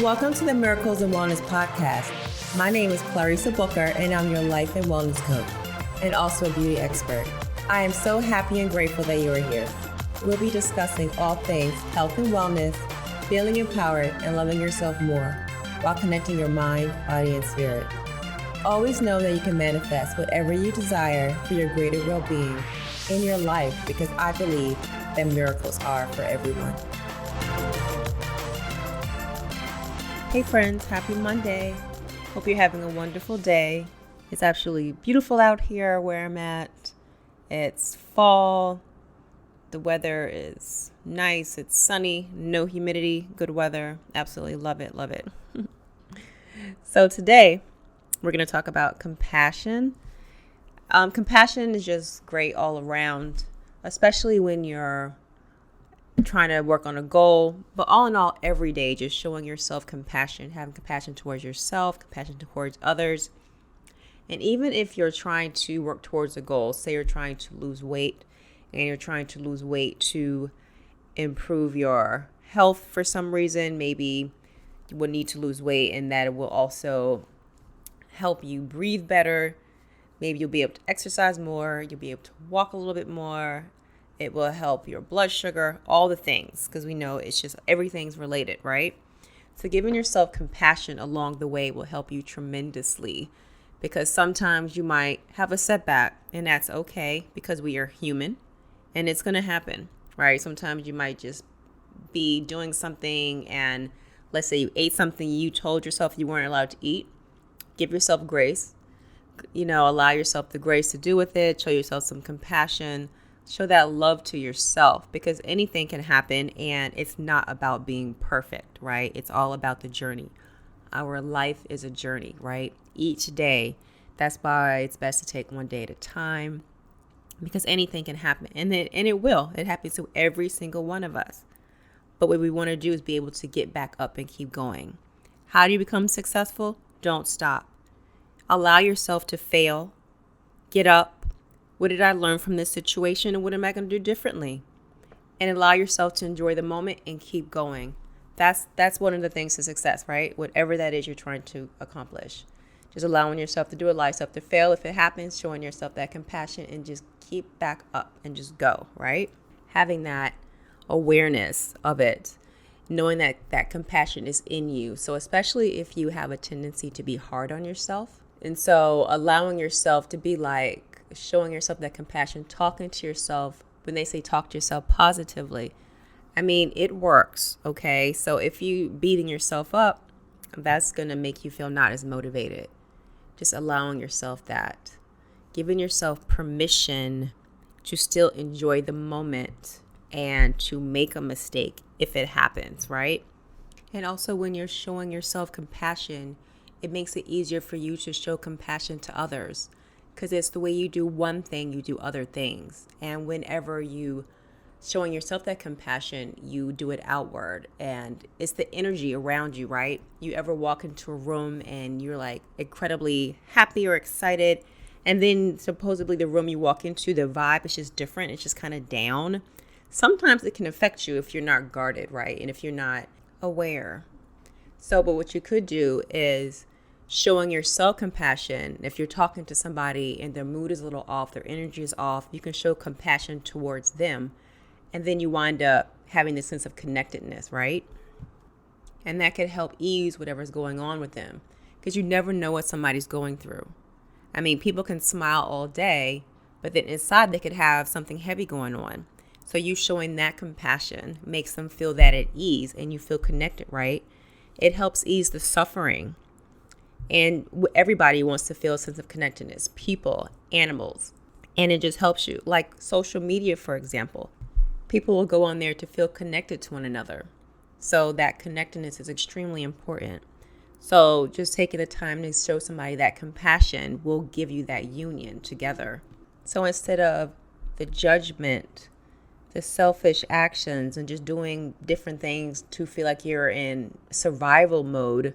Welcome to the Miracles and Wellness Podcast. My name is Clarissa Booker, and I'm your life and wellness coach, and also a beauty expert. I am so happy and grateful that you are here. We'll be discussing all things health and wellness, feeling empowered, and loving yourself more, while connecting your mind, body, and spirit. Always know that you can manifest whatever you desire for your greater well-being in your life, because I believe that miracles are for everyone. Hey friends, happy Monday. Hope you're having a wonderful day. It's absolutely beautiful out here where I'm at. It's fall. The weather is nice. It's sunny, no humidity, good weather. Absolutely love it, love it. So today we're going to talk about compassion. Compassion is just great all around, especially when you're trying to work on a goal, but all in all, every day, just showing yourself compassion, having compassion towards yourself, compassion towards others. And even if you're trying to work towards a goal, say you're trying to lose weight and you're trying to lose weight to improve your health for some reason, maybe you will need to lose weight and that it will also help you breathe better. Maybe you'll be able to exercise more, you'll be able to walk a little bit more. It will help your blood sugar, all the things, because we know it's just everything's related, right? So giving yourself compassion along the way will help you tremendously, because sometimes you might have a setback, and that's okay because we are human and it's going to happen, right? Sometimes you might just be doing something and let's say you ate something you told yourself you weren't allowed to eat. Give yourself grace, allow yourself the grace to do with it, show yourself some compassion. Show that love to yourself, because anything can happen and it's not about being perfect, right? It's all about the journey. Our life is a journey, right? Each day. That's why it's best to take one day at a time, because anything can happen and it will. It happens to every single one of us. But what we want to do is be able to get back up and keep going. How do you become successful? Don't stop. Allow yourself to fail. Get up. What did I learn from this situation and what am I going to do differently? And allow yourself to enjoy the moment and keep going. That's one of the things to success, right? Whatever that is you're trying to accomplish. Just allowing yourself to do it, allow yourself to fail if it happens, showing yourself that compassion and just keep back up and just go, right? Having that awareness of it, knowing that that compassion is in you. So especially if you have a tendency to be hard on yourself. And so allowing yourself to be like, showing yourself that compassion, talking to yourself. When they say talk to yourself positively, I mean, it works, okay? So if you beating yourself up, that's going to make you feel not as motivated. Just allowing yourself that, giving yourself permission to still enjoy the moment and to make a mistake if it happens, right? And also when you're showing yourself compassion, it makes it easier for you to show compassion to others. Because it's the way you do one thing, you do other things. And whenever you showing yourself that compassion, you do it outward. And it's the energy around you, right? You ever walk into a room and you're like incredibly happy or excited. And then supposedly the room you walk into, the vibe is just different. It's just kind of down. Sometimes it can affect you if you're not guarded, right? And if you're not aware. So, but what you could do is showing yourself compassion. If you're talking to somebody and their mood is a little off, their energy is off, you can show compassion towards them. And then you wind up having this sense of connectedness, right? And that could help ease whatever's going on with them, because you never know what somebody's going through. I mean, people can smile all day, but then inside they could have something heavy going on. So you showing that compassion makes them feel that at ease and you feel connected, right? It helps ease the suffering. And everybody wants to feel a sense of connectedness, people, animals, and it just helps you. Like social media, for example, people will go on there to feel connected to one another. So that connectedness is extremely important. So just taking the time to show somebody that compassion will give you that union together. So instead of the judgment, the selfish actions, and just doing different things to feel like you're in survival mode,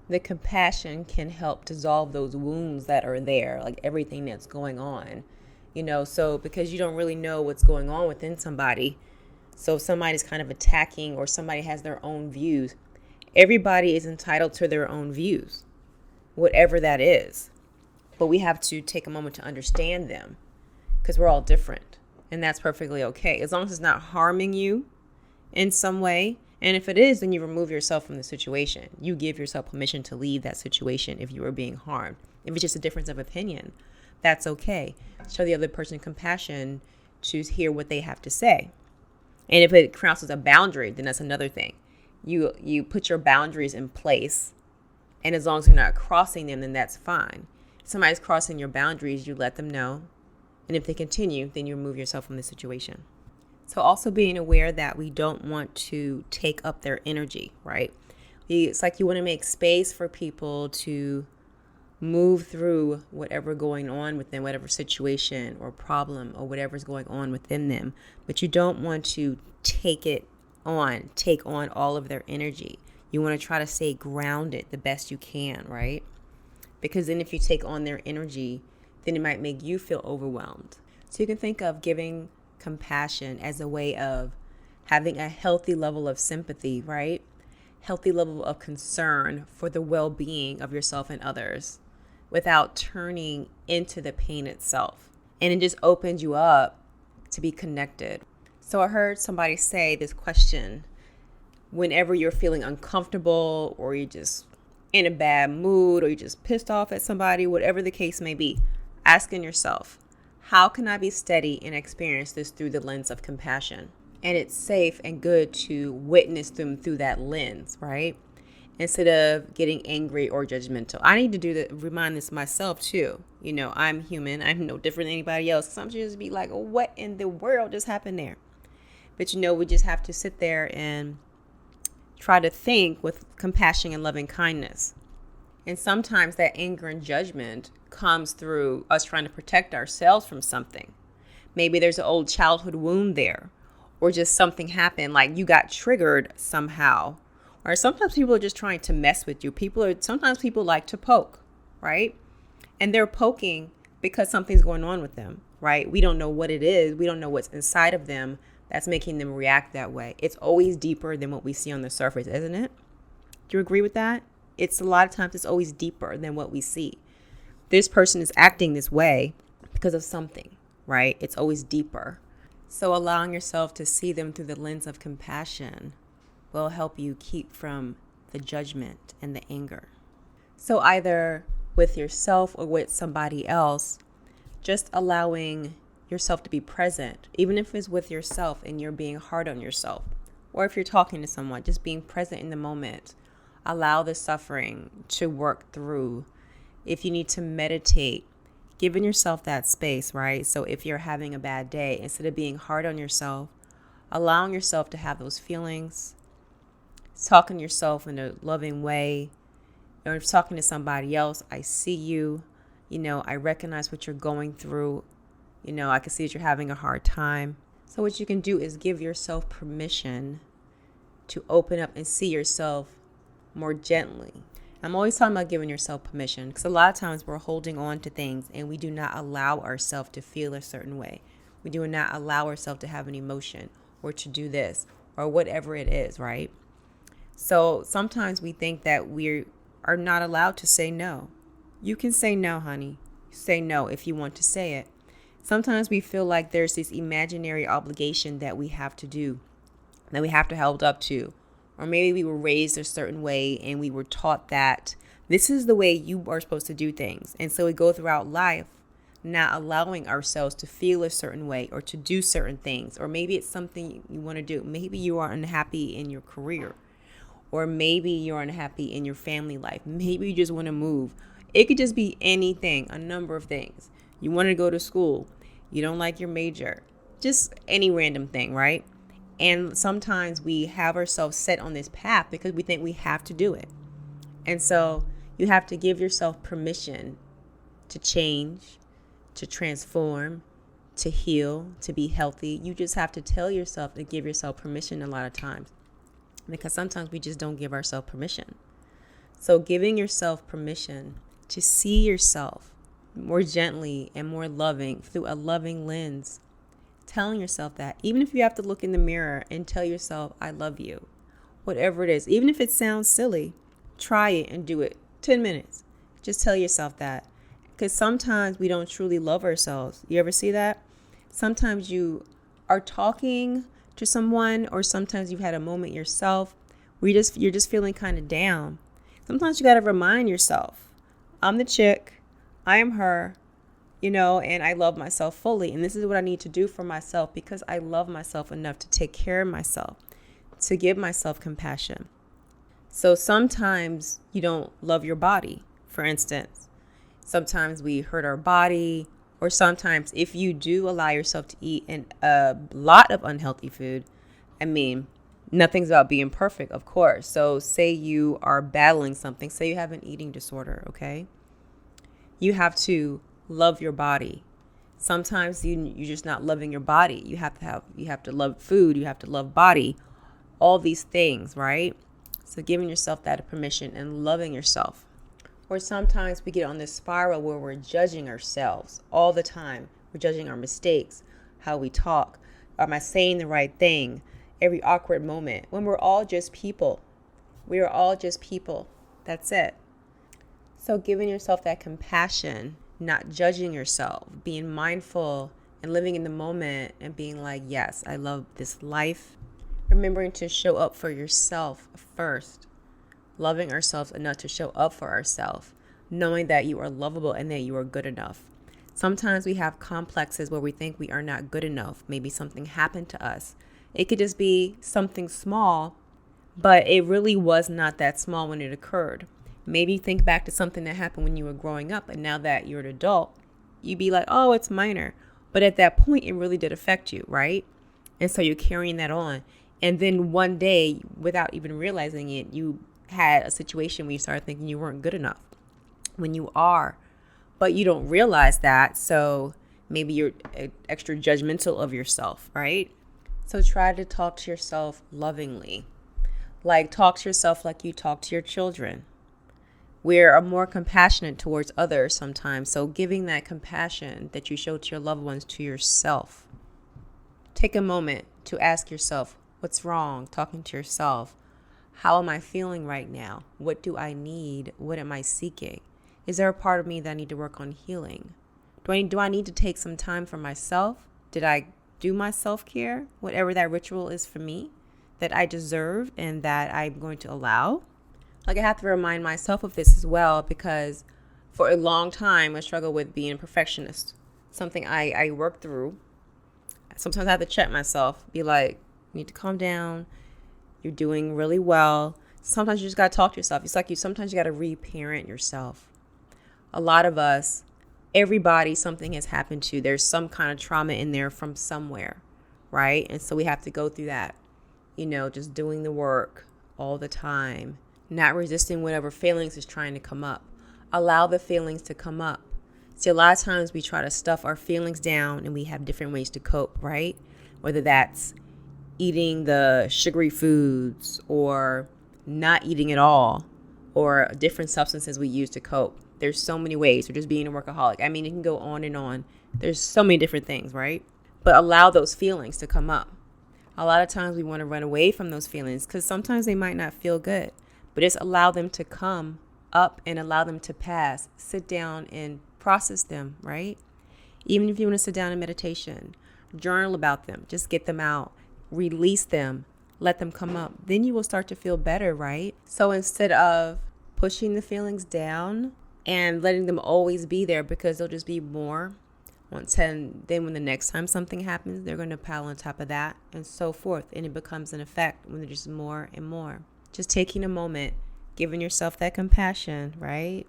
the compassion can help dissolve those wounds that are there, like everything that's going on, so because you don't really know what's going on within somebody. So if somebody's kind of attacking or somebody has their own views, Everybody is entitled to their own views, whatever that is. But we have to take a moment to understand them because we're all different. And that's perfectly okay. As long as it's not harming you in some way. And if it is, then you remove yourself from the situation. You give yourself permission to leave that situation if you are being harmed. If it's just a difference of opinion, that's okay. Show the other person compassion to hear what they have to say. And if it crosses a boundary, then that's another thing. You put your boundaries in place. And as long as you're not crossing them, then that's fine. If somebody's crossing your boundaries, you let them know. And if they continue, then you remove yourself from the situation. So also being aware that we don't want to take up their energy, right? It's like you want to make space for people to move through whatever going on with them, whatever situation or problem or whatever's going on within them. But you don't want to take on all of their energy. You want to try to stay grounded the best you can, right? Because then if you take on their energy, then it might make you feel overwhelmed. So you can think of giving compassion as a way of having a healthy level of sympathy, right? Healthy level of concern for the well-being of yourself and others without turning into the pain itself. And it just opens you up to be connected. So I heard somebody say this question, whenever you're feeling uncomfortable or you're just in a bad mood or you're just pissed off at somebody, whatever the case may be, asking yourself, how can I be steady and experience this through the lens of compassion? And it's safe and good to witness them through that lens, right? Instead of getting angry or judgmental. I need to remind this myself too. You know, I'm human. I'm no different than anybody else. Sometimes you just be like, what in the world just happened there? But you know, we just have to sit there and try to think with compassion and loving kindness. And sometimes that anger and judgment comes through us trying to protect ourselves from something. Maybe there's an old childhood wound there, or just something happened, like you got triggered somehow. Or sometimes people are just trying to mess with you. Sometimes people like to poke, right? And they're poking because something's going on with them, right? We don't know what it is. We don't know what's inside of them that's making them react that way. It's always deeper than what we see on the surface, isn't it? Do you agree with that? It's a lot of times it's always deeper than what we see. This person is acting this way because of something, right? It's always deeper. So allowing yourself to see them through the lens of compassion will help you keep from the judgment and the anger. So either with yourself or with somebody else, just allowing yourself to be present, even if it's with yourself and you're being hard on yourself, or if you're talking to someone, just being present in the moment. Allow the suffering to work through. If you need to meditate, giving yourself that space, right? So if you're having a bad day, instead of being hard on yourself, allowing yourself to have those feelings, talking to yourself in a loving way, or if talking to somebody else, I see you, I recognize what you're going through. I can see that you're having a hard time. So what you can do is give yourself permission to open up and see yourself more gently. I'm always talking about giving yourself permission because a lot of times we're holding on to things and we do not allow ourselves to feel a certain way. We do not allow ourselves to have an emotion or to do this or whatever it is, right? So sometimes we think that we are not allowed to say no. You can say no, honey. Say no if you want to say it. Sometimes we feel like there's this imaginary obligation that we have to do, that we have to hold up to. Or maybe we were raised a certain way and we were taught that this is the way you are supposed to do things. And so we go throughout life not allowing ourselves to feel a certain way or to do certain things. Or maybe it's something you want to do. Maybe you are unhappy in your career. Or maybe you're unhappy in your family life. Maybe you just want to move. It could just be anything, a number of things. You want to go to school. You don't like your major. Just any random thing, right? And sometimes we have ourselves set on this path because we think we have to do it. And so you have to give yourself permission to change, to transform, to heal, to be healthy. You just have to tell yourself and give yourself permission a lot of times. Because sometimes we just don't give ourselves permission. So giving yourself permission to see yourself more gently and more loving through a loving lens. Telling yourself that, even if you have to look in the mirror and tell yourself, I love you. whatever it is. Even if it sounds silly, try it and do it. 10 minutes. Just tell yourself that. Because sometimes we don't truly love ourselves. You ever see that? Sometimes you are talking to someone, or sometimes you've had a moment yourself where you're just feeling kind of down. Sometimes you got to remind yourself, I'm the chick, I am her, and I love myself fully. And this is what I need to do for myself because I love myself enough to take care of myself, to give myself compassion. So sometimes you don't love your body, for instance. Sometimes we hurt our body, or sometimes if you do allow yourself to eat a lot of unhealthy food, nothing's about being perfect, of course. So say you are battling something, say you have an eating disorder, okay? You have to love your body. Sometimes you're just not loving your body. You have to love food, you have to love body, all these things, right? So giving yourself that permission and loving yourself. Or sometimes we get on this spiral where we're judging ourselves all the time. We're judging our mistakes, how we talk. Am I saying the right thing? Every awkward moment, when we're all just people. We are all just people. That's it. So giving yourself that compassion, not judging yourself, being mindful and living in the moment and being like, yes, I love this life. Remembering to show up for yourself first. Loving ourselves enough to show up for ourselves. Knowing that you are lovable and that you are good enough. Sometimes we have complexes where we think we are not good enough. Maybe something happened to us. It could just be something small, but it really was not that small when it occurred. Maybe think back to something that happened when you were growing up, and now that you're an adult, you'd be like, oh, it's minor. But at that point, it really did affect you, right? And so you're carrying that on. And then one day, without even realizing it, you had a situation where you started thinking you weren't good enough when you are, but you don't realize that. So maybe you're extra judgmental of yourself, right? So try to talk to yourself lovingly. Like talk to yourself like you talk to your children. We are more compassionate towards others sometimes. So giving that compassion that you show to your loved ones to yourself. Take a moment to ask yourself, what's wrong? Talking to yourself. How am I feeling right now? What do I need? What am I seeking? Is there a part of me that I need to work on healing? Do I need to take some time for myself? Did I do my self-care? Whatever that ritual is for me that I deserve and that I'm going to allow. Like I have to remind myself of this as well because for a long time I struggled with being a perfectionist. Something I worked through. Sometimes I have to check myself. Be like, you need to calm down. You're doing really well. Sometimes you just got to talk to yourself. It's like sometimes you got to reparent yourself. A lot of us, everybody, something has happened to. There's some kind of trauma in there from somewhere, right? And so we have to go through that, just doing the work all the time, not resisting whatever feelings is trying to come up. Allow the feelings to come up. See, a lot of times we try to stuff our feelings down and we have different ways to cope, right? Whether that's eating the sugary foods or not eating at all or different substances we use to cope. There's so many ways, or just being a workaholic. It can go on and on. There's so many different things, right? But allow those feelings to come up. A lot of times we want to run away from those feelings because sometimes they might not feel good, but just allow them to come up and allow them to pass. Sit down and process them, right? Even if you want to sit down in meditation, journal about them, just get them out, release them, let them come up. Then you will start to feel better, right? So instead of pushing the feelings down and letting them always be there because they'll just be more, then when the next time something happens, they're going to pile on top of that and so forth. And it becomes an effect when there's just more and more. Just taking a moment, giving yourself that compassion, right?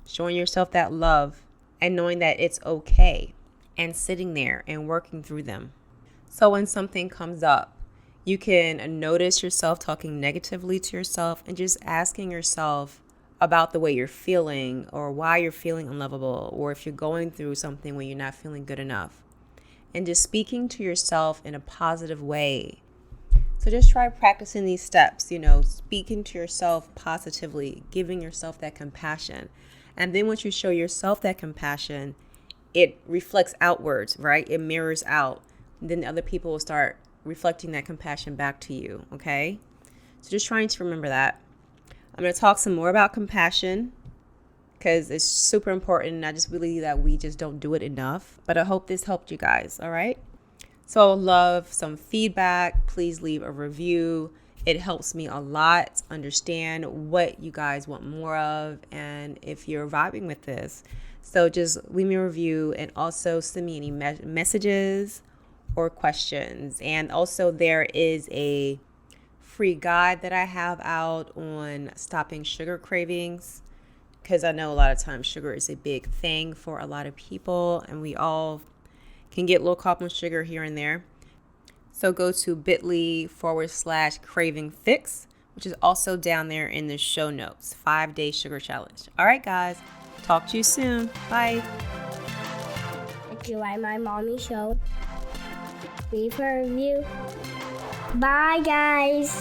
Showing yourself that love and knowing that it's okay and sitting there and working through them. So when something comes up, you can notice yourself talking negatively to yourself and just asking yourself about the way you're feeling or why you're feeling unlovable, or if you're going through something where you're not feeling good enough, and just speaking to yourself in a positive way. So just try practicing these steps, speaking to yourself positively, giving yourself that compassion. And then once you show yourself that compassion, it reflects outwards, right? It mirrors out. Then other people will start reflecting that compassion back to you, okay? So just trying to remember that. I'm going to talk some more about compassion because it's super important. And I just believe that we just don't do it enough. But I hope this helped you guys. All right. So I would love some feedback. Please leave a review. It helps me a lot understand what you guys want more of and if you're vibing with this. So just leave me a review and also send me any messages or questions. And also there is a free guide that I have out on stopping sugar cravings, because I know a lot of times sugar is a big thing for a lot of people and we all can get a little caught on sugar here and there. So go to bit.ly/craving fix, which is also down there in the show notes. 5-day sugar challenge. All right, guys. Talk to you soon. Bye. If you like my mommy show, leave a review. Bye, guys.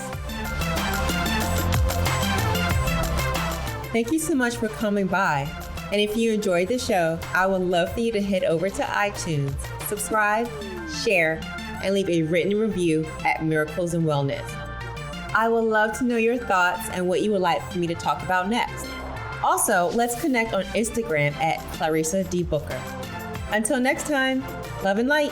Thank you so much for coming by. And if you enjoyed the show, I would love for you to head over to iTunes, subscribe, share, and leave a written review at Miracles and Wellness. I would love to know your thoughts and what you would like for me to talk about next. Also, let's connect on Instagram at Clarissa D. Booker. Until next time, love and light.